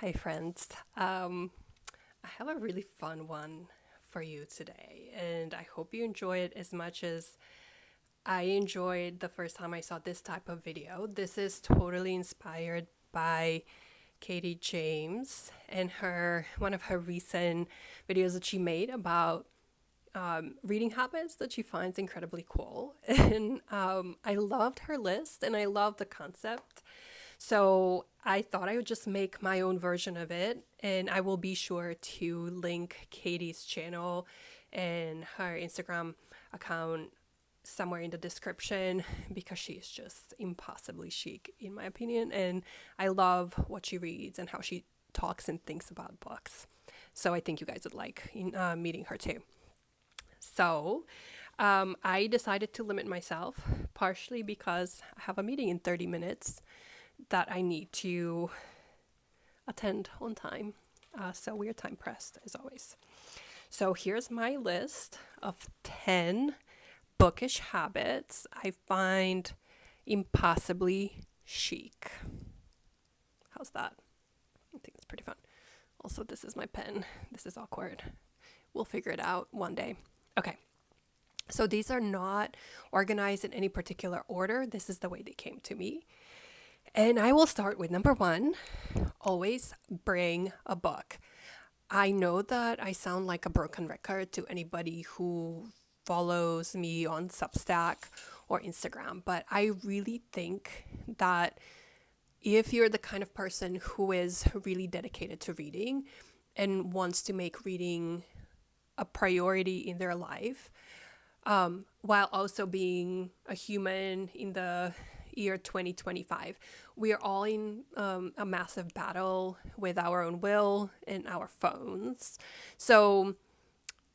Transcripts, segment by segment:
Hi, friends. I have a really fun one for you today, and I hope you enjoy it as much as I enjoyed the first time I saw this type of video. This is totally inspired by Katie James and her one of her recent videos that she made about reading habits that she finds incredibly cool. And I loved her list and I love the concept. So I thought I would just make my own version of it, and I will be sure to link Katie's channel and her Instagram account somewhere in the description because she's just impossibly chic, in my opinion. And I love what she reads and how she talks and thinks about books. So I think you guys would like meeting her too. So I decided to limit myself partially because I have a meeting in 30 minutes that I need to attend on time. So we are time pressed as always. So here's my list of 10 bookish habits I find impossibly chic. How's that? I think it's pretty fun. Also, this is my pen. This is awkward. We'll figure it out one day. Okay. So these are not organized in any particular order. This is the way they came to me. And I will start with number one, always bring a book. I know that I sound like a broken record to anybody who follows me on Substack or Instagram, but I really think that if you're the kind of person who is really dedicated to reading and wants to make reading a priority in their life, while also being a human in the year 2025. We are all in a massive battle with our own will and our phones. So,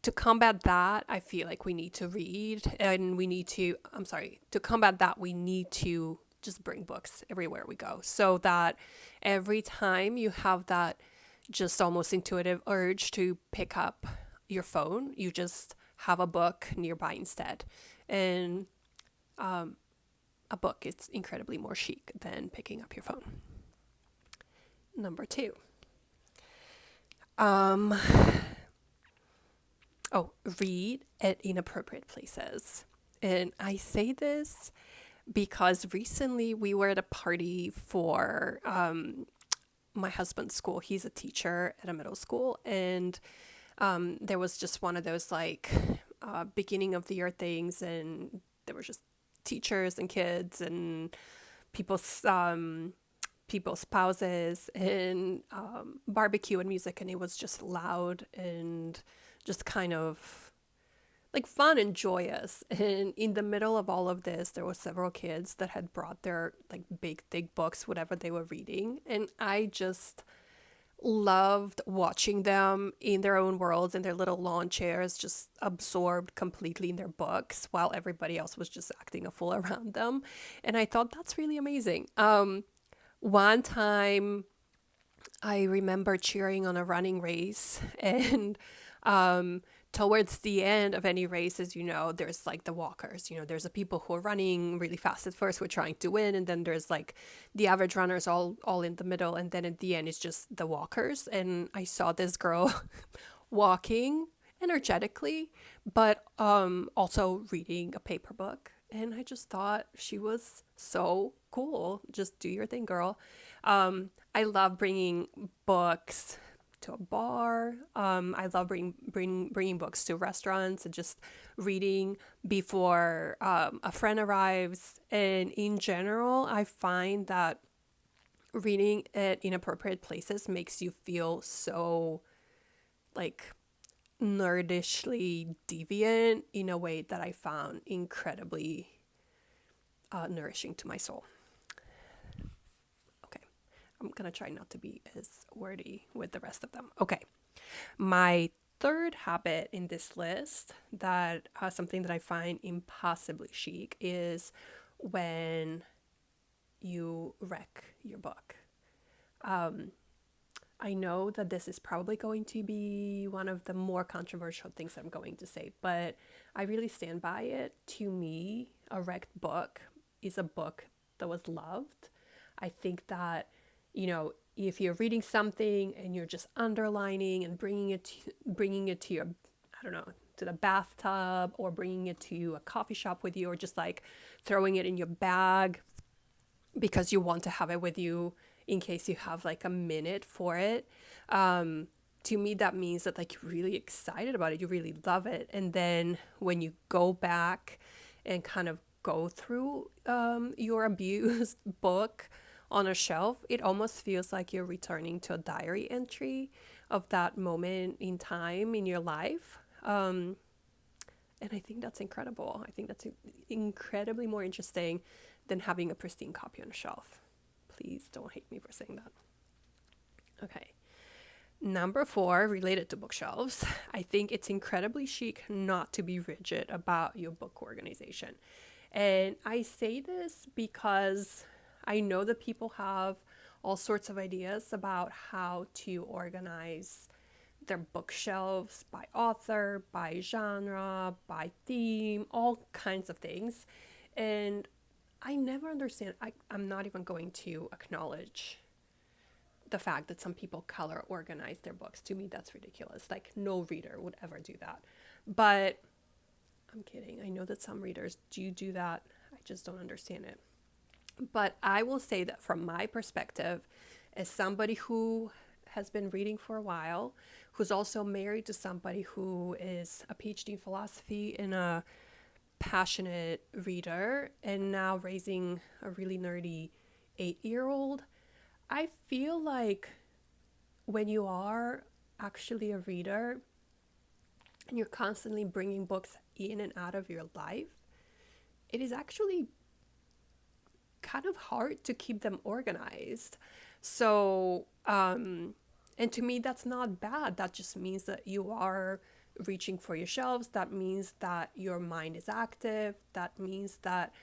to combat that, I feel like we need to read and to combat that, we need to just bring books everywhere we go so that every time you have that just almost intuitive urge to pick up your phone, you just have a book nearby instead. And a book is incredibly more chic than picking up your phone. Number two. Read at inappropriate places. And I say this because recently we were at a party for my husband's school. He's a teacher at a middle school, and there was just one of those beginning of the year things, and there were just teachers and kids and people's spouses and barbecue and music, and it was just loud and just kind of like fun and joyous. And in the middle of all of this, there were several kids that had brought their like big thick books, whatever they were reading, and I just loved watching them in their own worlds in their little lawn chairs, just absorbed completely in their books while everybody else was just acting a fool around them. And I thought that's really amazing. One time I remember cheering on a running race, and towards the end of any race, as you know, there's like the walkers. You know, there's the people who are running really fast at first, who are trying to win, and then there's like the average runners all in the middle, and then at the end it's just the walkers. And I saw this girl walking energetically, but also reading a paper book, and I just thought she was so cool. Just do your thing, girl. I love bringing books to a bar. I love bringing books to restaurants and just reading before a friend arrives. And in general, I find that reading at inappropriate places makes you feel so like nerdishly deviant in a way that I found incredibly nourishing to my soul. Okay, I'm gonna try not to be as wordy with the rest of them. Okay, my third habit in this list, that something that I find impossibly chic, is when you wreck your book. I know that this is probably going to be one of the more controversial things I'm going to say, but I really stand by it. To me, a wrecked book is a book that was loved. I think that if you're reading something and you're just underlining and bringing it to your, I don't know, to the bathtub, or bringing it to a coffee shop with you, or just like throwing it in your bag because you want to have it with you in case you have like a minute for it. To me, that means that like you're really excited about it, you really love it. And then when you go back and kind of go through your abused book on a shelf, it almost feels like you're returning to a diary entry of that moment in time in your life. And I think that's incredible. I think that's incredibly more interesting than having a pristine copy on a shelf. Please don't hate me for saying that. Okay. Number 4, related to bookshelves, I think it's incredibly chic not to be rigid about your book organization. And I say this because I know that people have all sorts of ideas about how to organize their bookshelves by author, by genre, by theme, all kinds of things. And I never understand. I'm not even going to acknowledge the fact that some people color organize their books. To me, that's ridiculous. Like, no reader would ever do that. But I'm kidding. I know that some readers do that. I just don't understand it. But I will say that from my perspective, as somebody who has been reading for a while, who's also married to somebody who is a PhD in philosophy and a passionate reader, and now raising a really nerdy 8-year-old, I feel like when you are actually a reader and you're constantly bringing books in and out of your life, it is actually kind of hard to keep them organized. So, and to me, that's not bad. That just means that you are reaching for your shelves. That means that your mind is active. That means that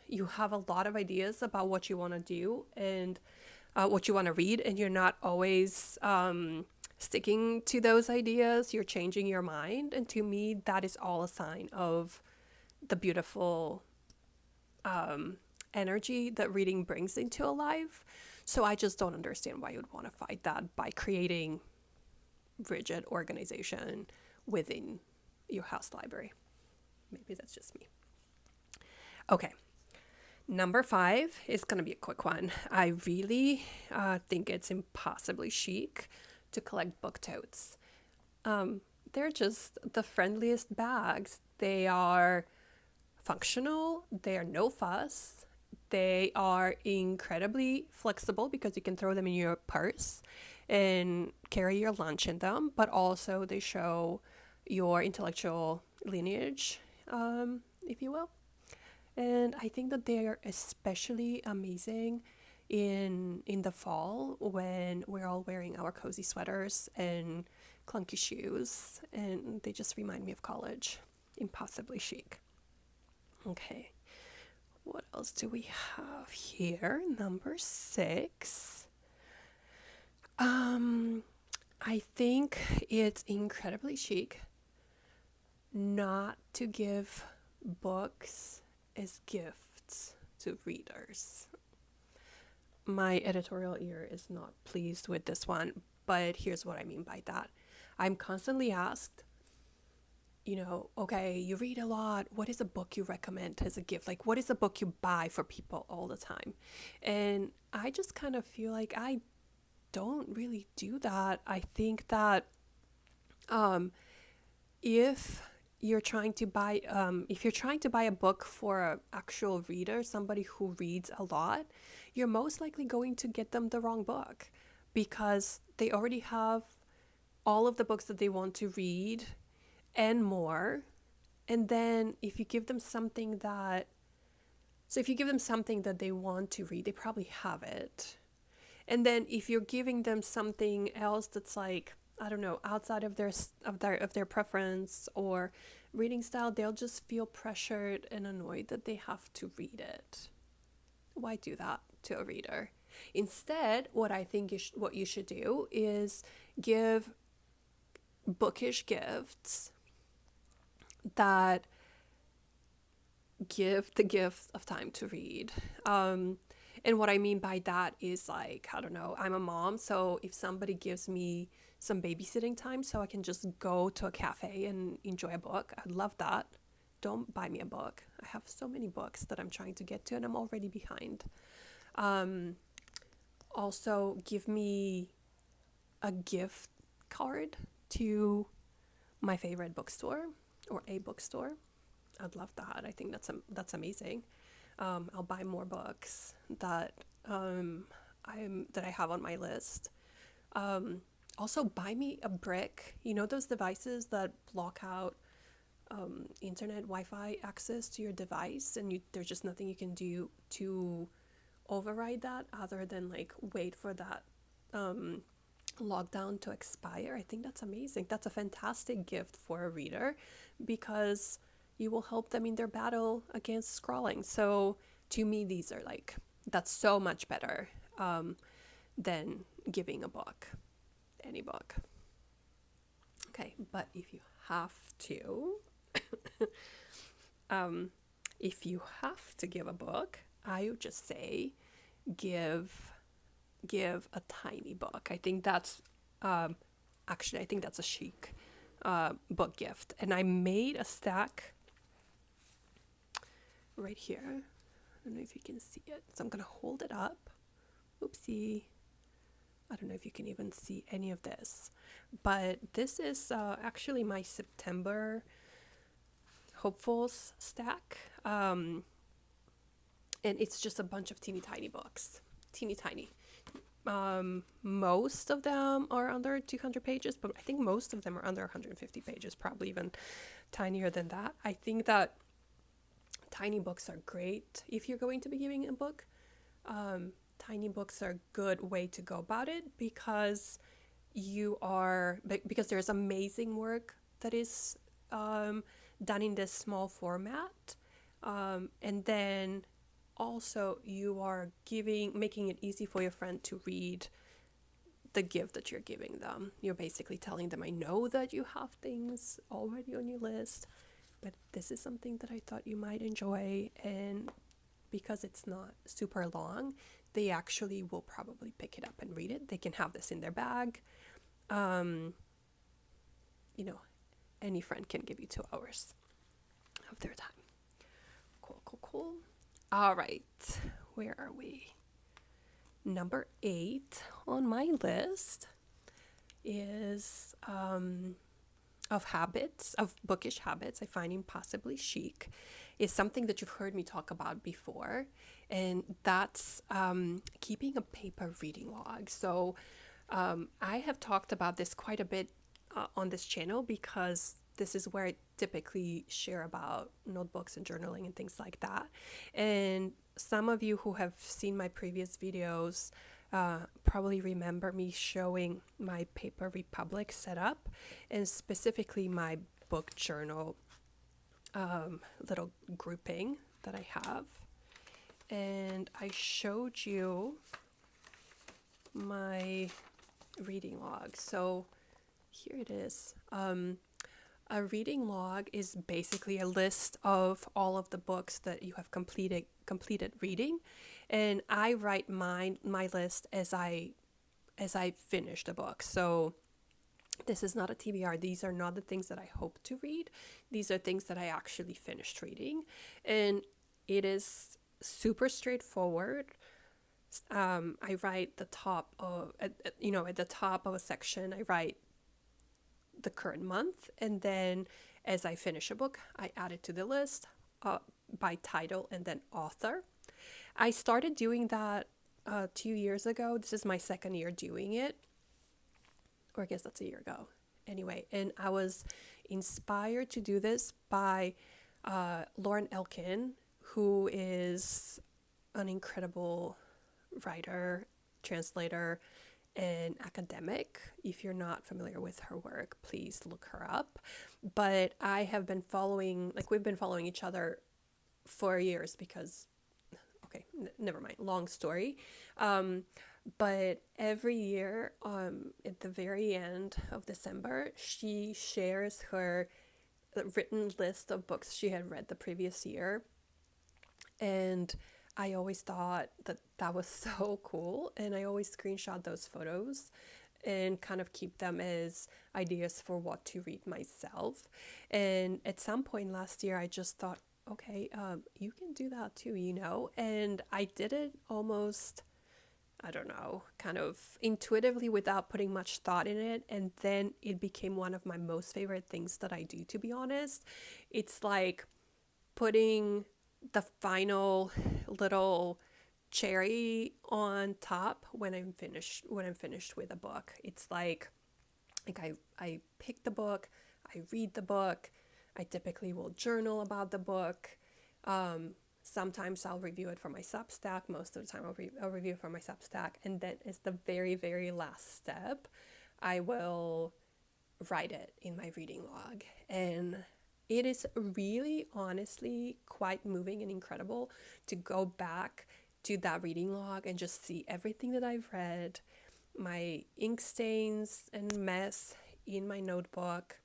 you have a lot of ideas about what you want to do and what you want to read, and you're not always sticking to those ideas. You're changing your mind. And to me, that is all a sign of the beautiful energy that reading brings into a life. So I just don't understand why you would want to fight that by creating rigid organization within your house library. Maybe that's just me. Okay. Number 5 is going to be a quick one. I really think it's impossibly chic to collect book totes. They're just the friendliest bags. They are functional. They are no fuss. They are incredibly flexible because you can throw them in your purse and carry your lunch in them, but also they show your intellectual lineage, if you will. And I think that they are especially amazing in the fall when we're all wearing our cozy sweaters and clunky shoes, and they just remind me of college. Impossibly chic. Okay. What else do we have here? Number 6. I think it's incredibly chic not to give books as gifts to readers. My editorial ear is not pleased with this one, but here's what I mean by that. I'm constantly asked, okay, you read a lot. What is a book you recommend as a gift? Like, what is a book you buy for people all the time? And I just kind of feel like I don't really do that. I think that if you're trying to buy a book for an actual reader, somebody who reads a lot, you're most likely going to get them the wrong book because they already have all of the books that they want to read and more. And then if you give them something that they want to read, they probably have it. And then if you're giving them something else that's like, I don't know, outside of their preference or reading style, they'll just feel pressured and annoyed that they have to read it. Why do that to a reader? Instead, what I think what you should do is give bookish gifts that give the gift of time to read. And And what I mean by that is like, I don't know, I'm a mom, so if somebody gives me some babysitting time so I can just go to a cafe and enjoy a book, I'd love that. Don't buy me a book. I have so many books that I'm trying to get to and I'm already behind. Also, give me a gift card to my favorite bookstore or a bookstore. I'd love that. I think that's amazing. I'll buy more books that I have on my list. Also, buy me a brick. You know those devices that block out internet Wi-Fi access to your device, and there's just nothing you can do to override that other than like wait for that lockdown to expire. I think that's amazing. That's a fantastic gift for a reader because you will help them in their battle against scrolling. So to me, these are like, that's so much better than giving a book, any book. Okay, but if you have to, if you have to give a book, I would just say give a tiny book. I think that's actually I think that's a chic book gift. And I made a stack right here. I don't know if you can see it, so I'm gonna hold it up. Oopsie. I don't know if you can even see any of this, but this is actually my September hopefuls stack, and it's just a bunch of teeny tiny books, teeny tiny. Most of them are under 200 pages, but I think most of them are under 150 pages, probably even tinier than that. I think that tiny books are great if you're going to be giving a book. Tiny books are a good way to go about it because because there's amazing work that is done in this small format, and then also you are making it easy for your friend to read the gift that you're giving them. You're basically telling them, I know that you have things already on your list, but this is something that I thought you might enjoy, and because it's not super long, they actually will probably pick it up and read it. They can have this in their bag. Any friend can give you 2 hours of their time. Cool. All right, where are we? Number 8 on my list is of bookish habits I find impossibly chic. Is something that you've heard me talk about before, and that's keeping a paper reading log. So I have talked about this quite a bit on this channel because this is where I typically share about notebooks and journaling and things like that. And some of you who have seen my previous videos probably remember me showing my Paper Republic setup, and specifically my book journal little grouping that I have. And I showed you my reading log. So here it is. A reading log is basically a list of all of the books that you have completed reading, and I write my list as I finish the book. So this is not a TBR. These are not the things that I hope to read. These are things that I actually finished reading, and it is super straightforward. I write the top of at the top of a section, I write the current month, and then as I finish a book, I add it to the list by title and then author. I started doing that 2 years ago. This is my second year doing it, or I guess that's a year ago. Anyway, and I was inspired to do this by Lauren Elkin, who is an incredible writer, translator, and academic. If you're not familiar with her work, please look her up. But I have been we've been following each other for years because, never mind, long story. But every year, at the very end of December, she shares her written list of books she had read the previous year. And I always thought that that was so cool, and I always screenshot those photos and kind of keep them as ideas for what to read myself. And at some point last year, I just thought, okay, you can do that too, you know? And I did it almost, I don't know, kind of intuitively without putting much thought in it. And then it became one of my most favorite things that I do, to be honest. It's like putting the final little cherry on top when I'm finished with a book. It's like I pick the book, I read the book, I typically will journal about the book. Sometimes I'll review it for my Substack. Most of the time I'll review it for my Substack. And then as the very, very last step, I will write it in my reading log. And it is really, honestly, quite moving and incredible to go back to that reading log and just see everything that I've read, my ink stains and mess in my notebook.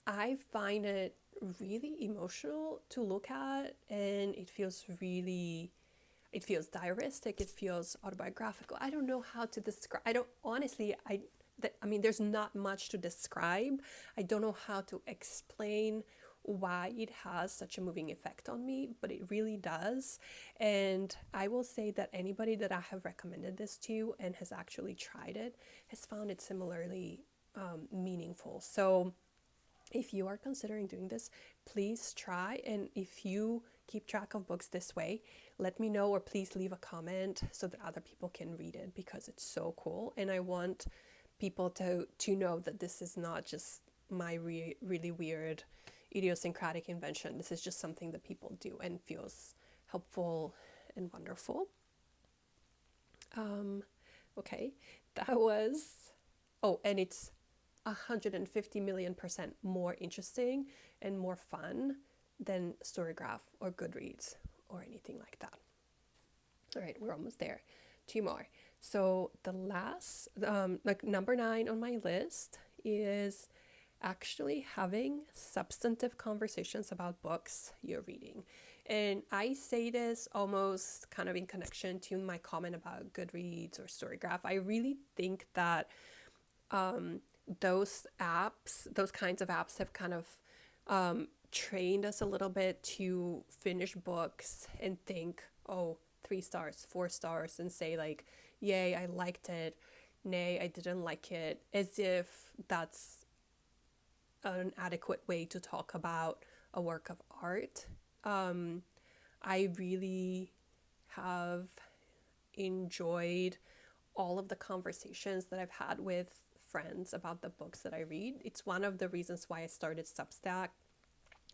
I find it really emotional to look at, and it feels diaristic, it feels autobiographical. I don't know how to describe. I don't honestly. I mean, there's not much to describe. I don't know how to explain why it has such a moving effect on me, but it really does. And I will say that anybody that I have recommended this to and has actually tried it has found it similarly meaningful. So if you are considering doing this, please try. And if you keep track of books this way, let me know, or please leave a comment so that other people can read it, because it's so cool. And I want people to know that this is not just my really weird idiosyncratic invention. This is just something that people do and feels helpful and wonderful. Okay, that was, oh, and it's 150 million% more interesting and more fun than Storygraph or Goodreads or anything like that. All right, we're almost there. Two more. So the last, like number 9 on my list is actually having substantive conversations about books you're reading. And I say this almost kind of in connection to my comment about Goodreads or Storygraph. I really think that those kinds of apps have kind of trained us a little bit to finish books and think, oh, 3 stars, 4 stars, and say like, yay, I liked it, nay, I didn't like it, as if that's an adequate way to talk about a work of art. I really have enjoyed all of the conversations that I've had with friends about the books that I read. It's one of the reasons why I started Substack,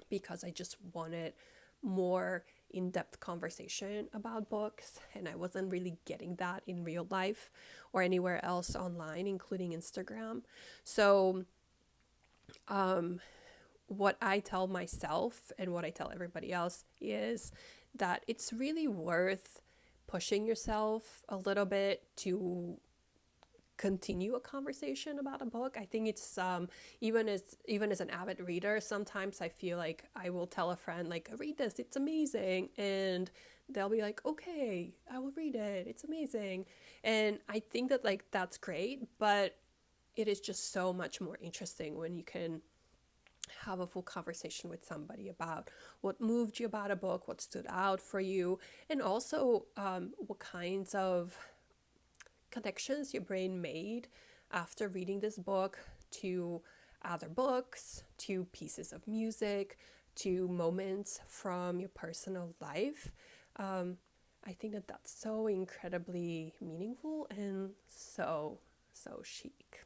because I just wanted more in-depth conversation about books, and I wasn't really getting that in real life or anywhere else online, including Instagram. So what I tell myself and what I tell everybody else is that it's really worth pushing yourself a little bit to continue a conversation about a book. I think it's even as an avid reader, sometimes I feel like I will tell a friend like, read this, it's amazing, and they'll be like, okay, I will read it, it's amazing. And I think that like that's great, but it is just so much more interesting when you can have a full conversation with somebody about what moved you about a book, what stood out for you, and also what kinds of connections your brain made after reading this book to other books, to pieces of music, to moments from your personal life. I think that that's so incredibly meaningful and so chic.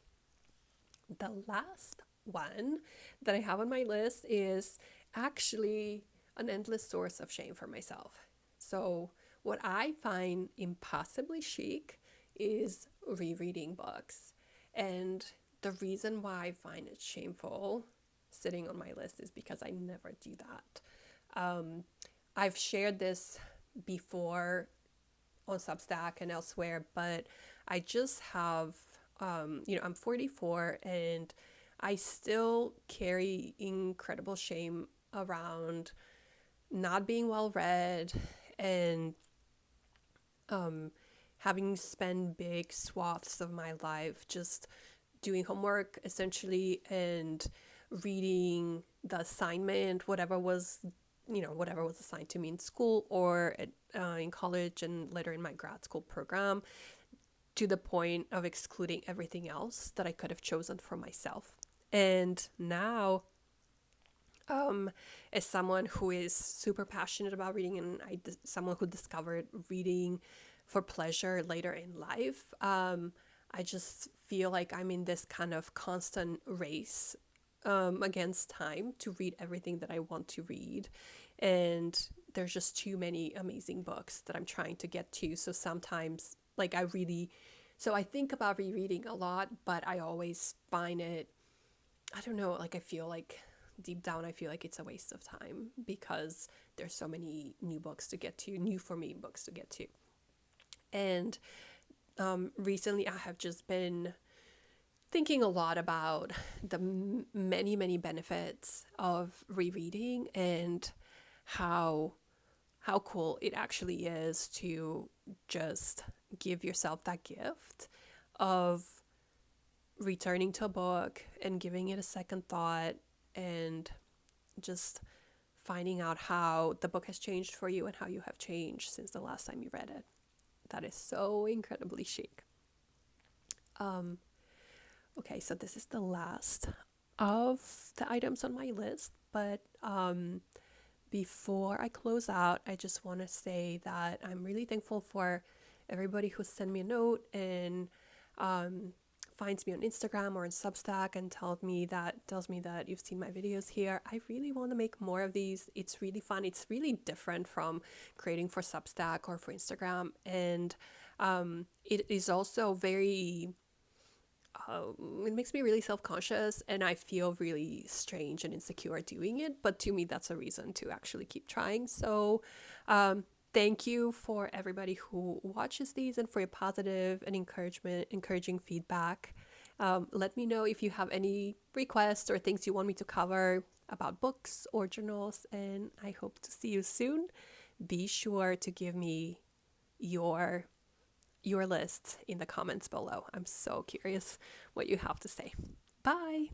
The last one that I have on my list is actually an endless source of shame for myself. So what I find impossibly chic is rereading books. And the reason why I find it shameful sitting on my list is because I never do that. I've shared this before on Substack and elsewhere, but I just have, I'm 44 and I still carry incredible shame around not being well read and having spent big swaths of my life just doing homework essentially and reading the assignment, whatever was assigned to me in school or in college and later in my grad school program, to the point of excluding everything else that I could have chosen for myself. And now, as someone who is super passionate about reading and someone who discovered reading for pleasure later in life, I just feel like I'm in this kind of constant race against time to read everything that I want to read. And there's just too many amazing books that I'm trying to get to. So sometimes, I think about rereading a lot, but I always find it, I don't know, like I feel like deep down, I feel like it's a waste of time because there's so many new for me books to get to. And recently I have just been thinking a lot about the many, many benefits of rereading and how cool it actually is to just give yourself that gift of returning to a book and giving it a second thought and just finding out how the book has changed for you and how you have changed since the last time you read it. That is so incredibly chic. Okay, so this is the last of the items on my list, but before I close out, I just want to say that I'm really thankful for everybody who sent me a note and finds me on Instagram or on Substack and tells me that you've seen my videos here. I really want to make more of these. It's really fun. It's really different from creating for Substack or for Instagram, and it is also very. It makes me really self-conscious and I feel really strange and insecure doing it, but to me that's a reason to actually keep trying. So thank you for everybody who watches these and for your positive and encouraging feedback. Let me know if you have any requests or things you want me to cover about books or journals, and I hope to see you soon. Be sure to give me your list in the comments below. I'm so curious what you have to say. Bye!